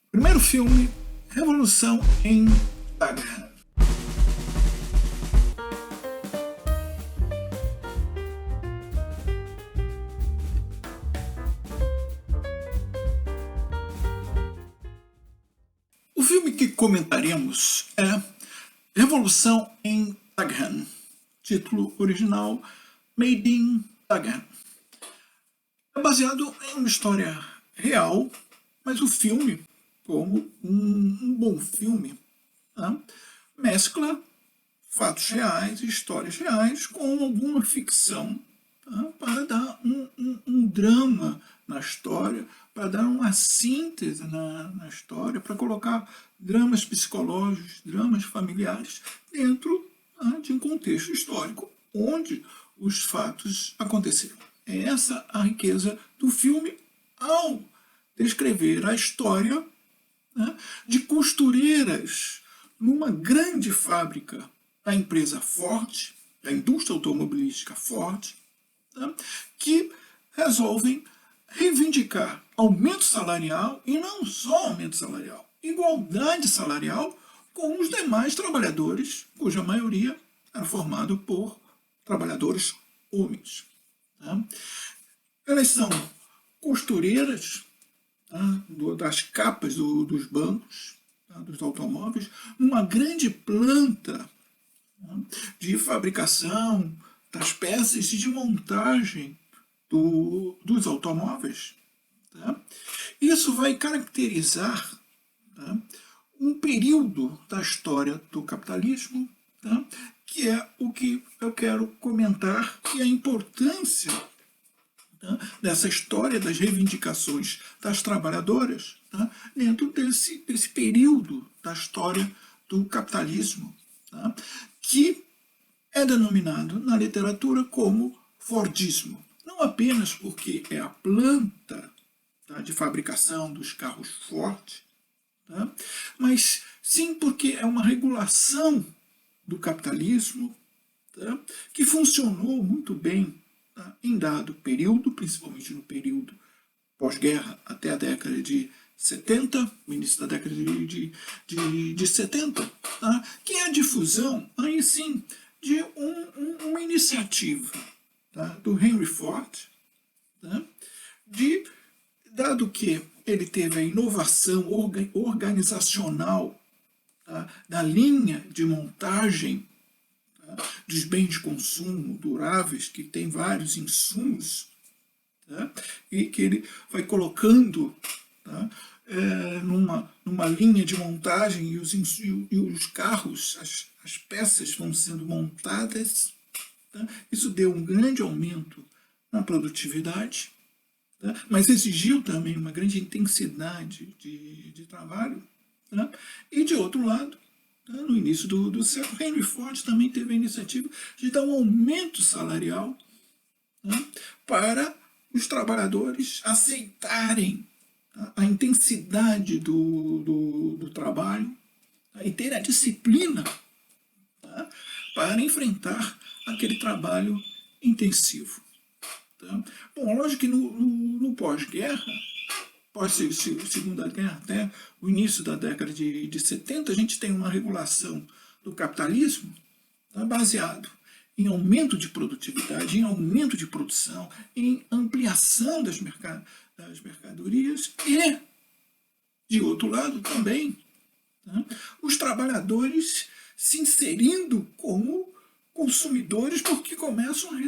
Primeiro filme, Revolução em Dagenham. O filme que comentaremos é Revolução em Dagenham, título original Made in Dagenham. É baseado em uma história real, mas o filme, como um bom filme, tá? Mescla fatos reais e histórias reais com alguma ficção, tá? Para dar um drama na história, para dar uma síntese na história, para colocar dramas psicológicos, dramas familiares dentro, tá? De um contexto histórico onde os fatos aconteceram. É essa a riqueza do filme ao descrever a história, né, de costureiras numa grande fábrica da empresa Ford, da indústria automobilística Ford, né, que resolvem reivindicar aumento salarial e não só aumento salarial, igualdade salarial com os demais trabalhadores, cuja maioria era formada por trabalhadores homens. Tá? Elas são costureiras, tá? Das capas dos bancos, tá? Dos automóveis, numa grande planta, tá? De fabricação das peças e de montagem dos automóveis. Tá? Isso vai caracterizar, tá? Um período da história do capitalismo, tá? Que é o que eu quero comentar, que é a importância, tá? Dessa história das reivindicações das trabalhadoras, tá? Dentro desse período da história do capitalismo, tá? Que é denominado na literatura como Fordismo. Não apenas porque é a planta, tá? De fabricação dos carros Ford, tá? Mas sim porque é uma regulação do capitalismo, tá? Que funcionou muito bem, tá? Em dado período, principalmente no período pós-guerra até a década de 70, no início da década de 70, tá? Que é a difusão, aí sim, de uma iniciativa, tá? Do Henry Ford, tá? Dado que ele teve a inovação organizacional, tá? Da linha de montagem, tá? Dos bens de consumo duráveis, que tem vários insumos, tá? E que ele vai colocando, tá? Numa linha de montagem e os carros, as peças vão sendo montadas. Tá? Isso deu um grande aumento na produtividade, tá? Mas exigiu também uma grande intensidade de trabalho. Tá? E, de outro lado, tá? No início do século, Henry Ford também teve a iniciativa de dar um aumento salarial, tá? Para os trabalhadores aceitarem, tá? A intensidade do trabalho, tá? E ter a disciplina, tá? Para enfrentar aquele trabalho intensivo. Tá? Bom, lógico que no pós-guerra, pós-segunda guerra, até o início da década de 70, a gente tem uma regulação do capitalismo, tá? Baseado em aumento de produtividade, em aumento de produção, em ampliação das mercadorias e, de outro lado também, tá? Os trabalhadores se inserindo como consumidores porque começam a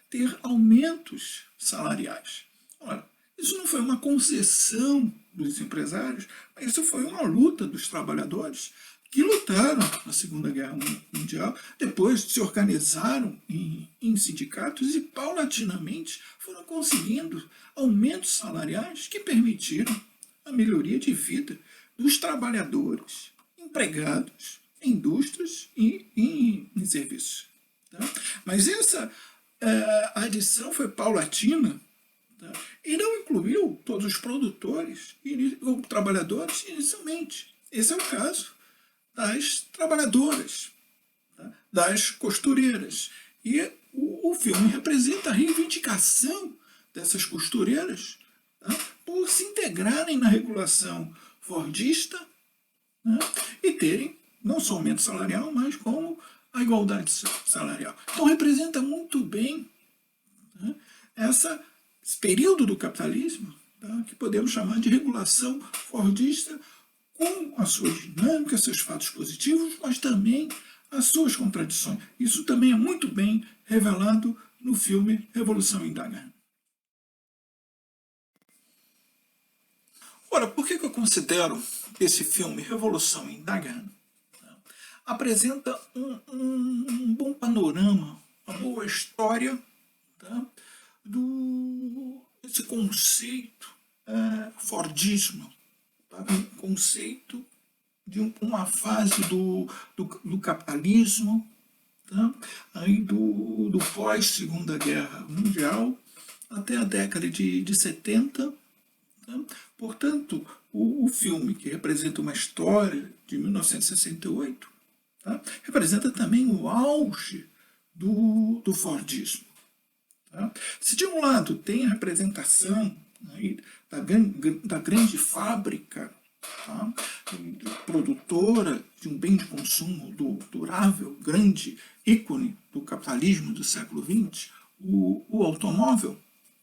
ter aumentos salariais. Ora, isso não foi uma concessão dos empresários, mas isso foi uma luta dos trabalhadores que lutaram na Segunda Guerra Mundial, depois se organizaram em sindicatos e paulatinamente foram conseguindo aumentos salariais que permitiram a melhoria de vida dos trabalhadores empregados em indústrias e em serviços. Tá? Mas essa adição foi paulatina, tá? E não incluiu todos os produtores ou trabalhadores inicialmente. Esse é o caso das trabalhadoras, tá? Das costureiras. E o filme representa a reivindicação dessas costureiras, tá? por se integrarem na regulação fordista, né, e terem não só o aumento salarial, mas como a igualdade salarial. Então representa muito bem, né, esse período do capitalismo, tá, que podemos chamar de regulação fordista, com as suas dinâmicas, seus fatos positivos, mas também as suas contradições. Isso também é muito bem revelado no filme Revolução em Dagenham. Ora, por que eu considero esse filme Revolução em Dagenham apresenta um bom panorama, uma boa história, tá, desse conceito fordismo, tá, um conceito de uma fase do capitalismo, tá, aí do pós-Segunda Guerra Mundial até a década de 70. Tá? Portanto, o filme, que representa uma história de 1968, tá, representa também o auge do fordismo. Tá? Se de um lado tem a representação aí da grande fábrica, tá, produtora de um bem de consumo durável, grande ícone do capitalismo do século XX, o automóvel,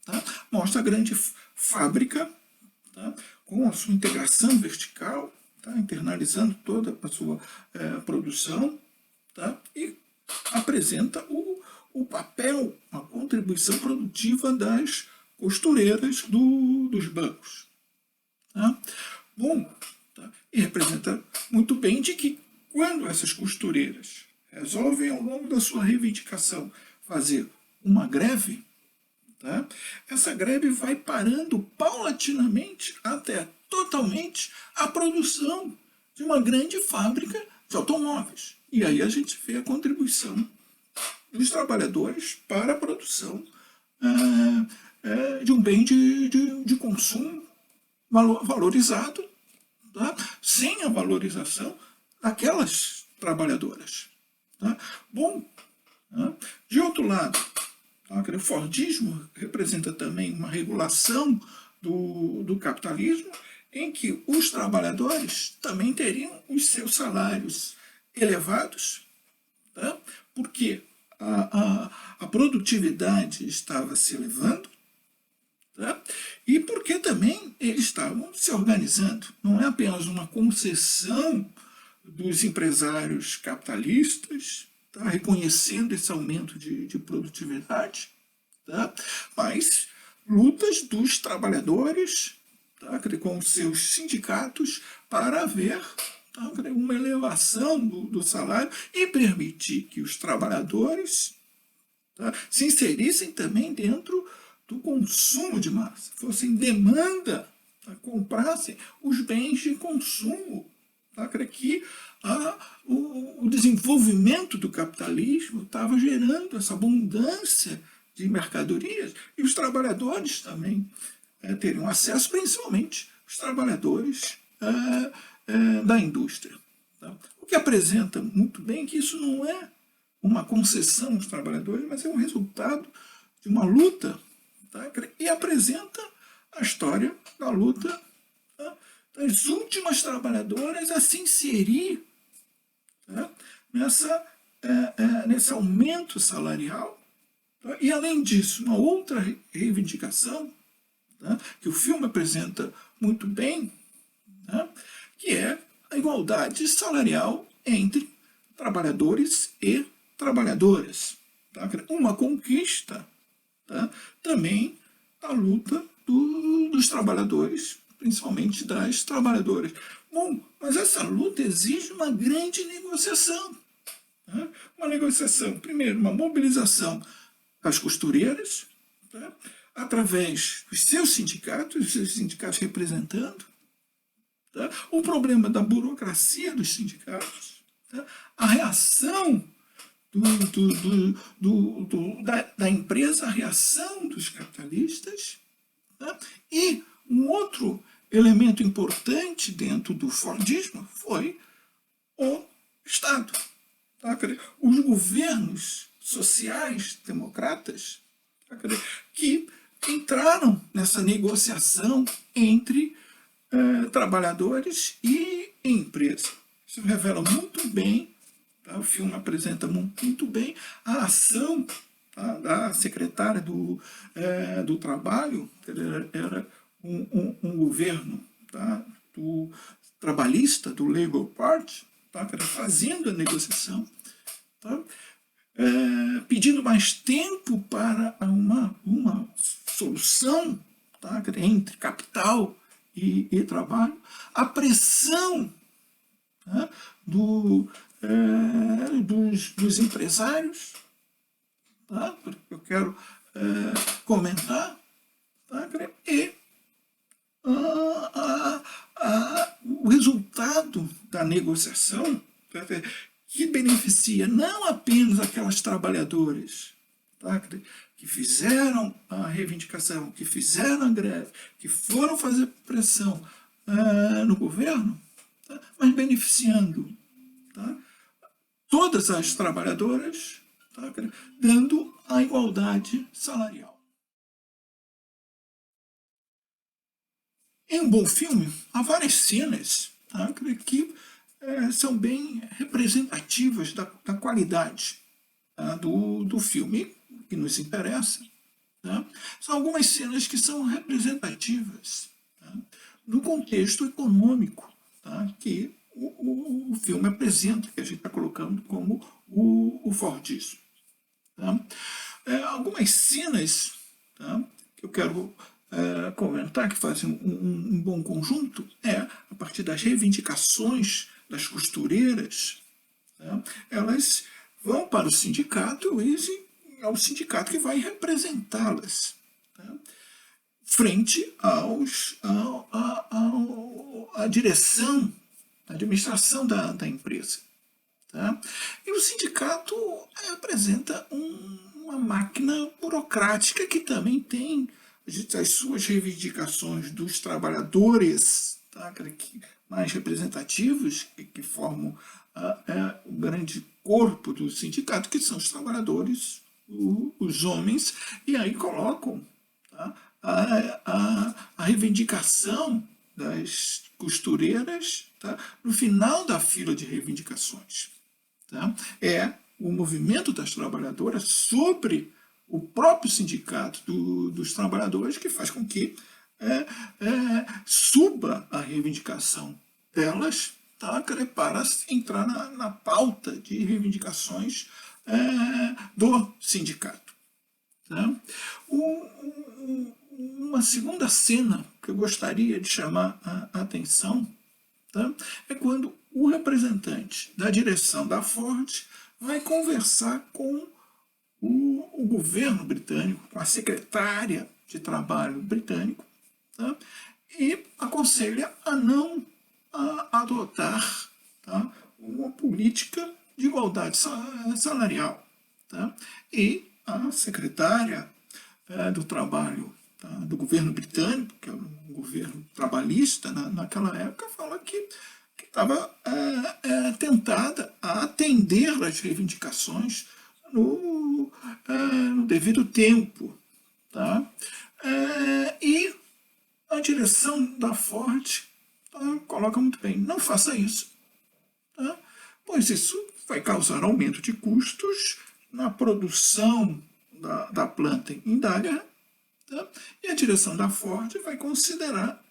tá, mostra a grande fábrica, tá, com a sua integração vertical, tá, internalizando toda a sua produção, tá, e apresenta o papel, a contribuição produtiva das costureiras dos bancos. Tá? Bom, tá, e representa muito bem de que quando essas costureiras resolvem, ao longo da sua reivindicação, fazer uma greve, tá, essa greve vai parando paulatinamente até totalmente a produção de uma grande fábrica de automóveis. E aí a gente vê a contribuição dos trabalhadores para a produção de um bem de consumo valorizado, tá, sem a valorização daquelas trabalhadoras. Tá? Bom, tá, de outro lado, tá, o fordismo representa também uma regulação do capitalismo, em que os trabalhadores também teriam os seus salários elevados, tá, porque a produtividade estava se elevando, tá, e porque também eles estavam se organizando. Não é apenas uma concessão dos empresários capitalistas, tá, reconhecendo esse aumento de produtividade, tá, mas lutas dos trabalhadores, tá, com seus sindicatos para haver, tá, uma elevação do salário e permitir que os trabalhadores, tá, se inserissem também dentro do consumo de massa, fossem demanda, tá, comprassem os bens de consumo, tá, que o desenvolvimento do capitalismo estava gerando essa abundância de mercadorias e os trabalhadores também teriam acesso, principalmente os trabalhadores da indústria. Tá? O que apresenta muito bem que isso não é uma concessão aos trabalhadores, mas é um resultado de uma luta, tá? E apresenta a história da luta, tá, das últimas trabalhadoras a se inserir, tá, nesse aumento salarial. Tá? E, além disso, uma outra reivindicação, tá, que o filme apresenta muito bem, tá, que é a igualdade salarial entre trabalhadores e trabalhadoras. Tá? Uma conquista, tá, também a luta dos trabalhadores, principalmente das trabalhadoras. Bom, mas essa luta exige uma grande negociação. Tá? Uma negociação, primeiro, uma mobilização das costureiras, tá, através dos seus sindicatos representando, tá, o problema da burocracia dos sindicatos, tá, a reação da empresa, a reação dos capitalistas, tá, e um outro elemento importante dentro do fordismo foi o Estado. Tá? Os governos sociais democratas, tá, que entraram nessa negociação entre trabalhadores e empresa. Isso revela muito bem, tá? O filme apresenta muito bem a ação, tá, da secretária do Trabalho, que era um governo, tá, do trabalhista, do Labour Party, tá, que era fazendo a negociação, tá, pedindo mais tempo para uma solução, tá, entre capital e trabalho, a pressão, tá, dos empresários, tá, eu quero comentar, tá, e o resultado da negociação, tá, que beneficia não apenas aquelas trabalhadoras, tá, que fizeram a reivindicação, que fizeram a greve, que foram fazer pressão no governo, tá, mas beneficiando, tá, todas as trabalhadoras, tá, dando a igualdade salarial. Em um bom filme, há várias cenas, tá, que são bem representativas da qualidade, tá, do filme que nos interessa. Tá? São algumas cenas que são representativas, tá, do contexto econômico, tá, que o filme apresenta, que a gente está colocando como o Fordismo. Tá? Algumas cenas, tá, que eu quero comentar, que fazem um bom conjunto, a partir das reivindicações das costureiras, tá? Elas vão para o sindicato e é o sindicato que vai representá-las, tá, frente à direção, à administração da empresa. Tá? E o sindicato apresenta uma máquina burocrática que também tem as suas reivindicações dos trabalhadores, tá, mais representativos, que formam o grande corpo do sindicato, que são os trabalhadores, os homens, e aí colocam, tá, a reivindicação das costureiras, tá, no final da fila de reivindicações. Tá? É o movimento das trabalhadoras sobre o próprio sindicato dos trabalhadores que faz com que suba a reivindicação delas, tá, para entrar na pauta de reivindicações do sindicato. Tá? Uma segunda cena que eu gostaria de chamar a atenção, tá, é quando o representante da direção da Ford vai conversar com o governo britânico, com a secretária de trabalho britânico, tá, e aconselha a não adotar, tá, uma política de igualdade salarial. Tá, e a secretária do trabalho, tá, do governo britânico, que é um governo trabalhista naquela época, fala que estava tentada a atender às reivindicações no devido tempo. Tá? E a direção da Ford, tá, coloca muito bem, não faça isso, tá, pois isso vai causar aumento de custos na produção da planta em Dagenham, tá, e a direção da Ford vai considerar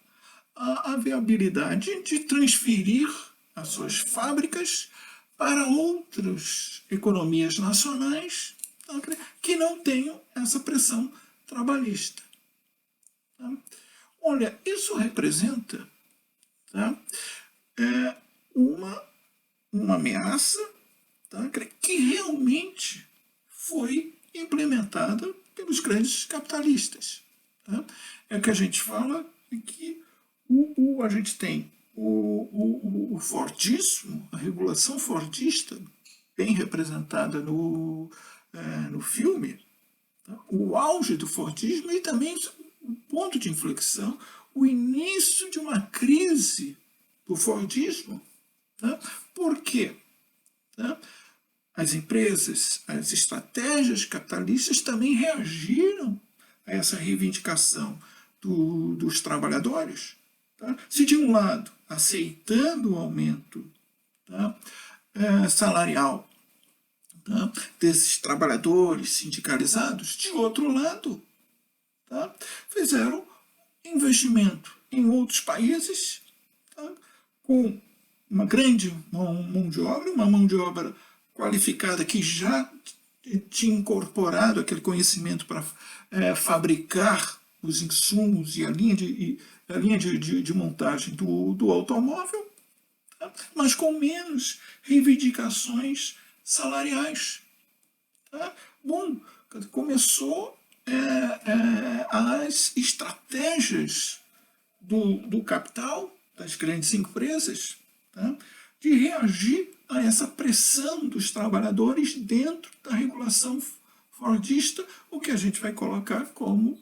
a viabilidade de transferir as suas fábricas para outras economias nacionais, tá, que não tenham essa pressão trabalhista. Tá? Olha, isso representa, tá, uma ameaça, tá, que realmente foi implementada pelos grandes capitalistas. Tá? É o que a gente fala que a gente tem o Fordismo, a regulação fordista, bem representada no filme, tá? O auge do Fordismo e também o ponto de inflexão, o início de uma crise do Fordismo. Tá? Por quê? Tá? As empresas, as estratégias capitalistas também reagiram a essa reivindicação dos trabalhadores, tá? Se de um lado aceitando o aumento, tá, salarial, tá, desses trabalhadores sindicalizados, de outro lado, tá, fizeram investimento em outros países, tá, com uma grande mão de obra qualificada que já tinha incorporado aquele conhecimento para fabricar os insumos e a linha de montagem do automóvel, tá, mas com menos reivindicações salariais. Tá? Bom, começou as estratégias do capital, das grandes empresas, tá, de reagir a essa pressão dos trabalhadores dentro da regulação fordista, o que a gente vai colocar como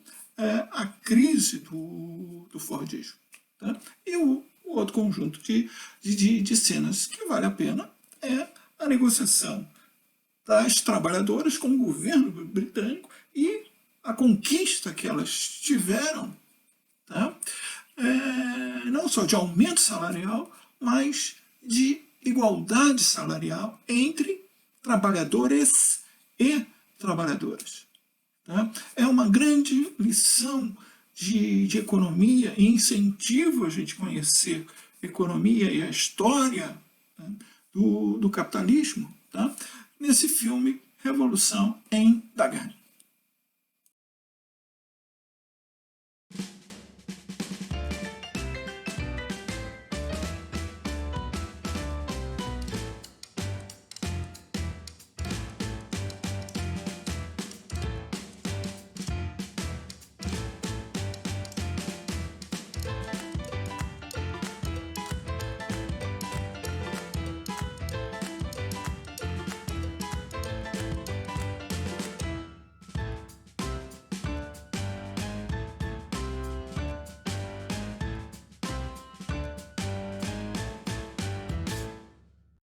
a crise do Fordismo. Tá? E o outro conjunto de cenas que vale a pena é a negociação das trabalhadoras com o governo britânico e a conquista que elas tiveram, tá? Não só de aumento salarial, mas de igualdade salarial entre trabalhadores e trabalhadoras. Tá? É uma grande lição de economia e incentivo a gente conhecer economia e a história, né, do capitalismo, tá? Nesse filme Revolução em Dagestan.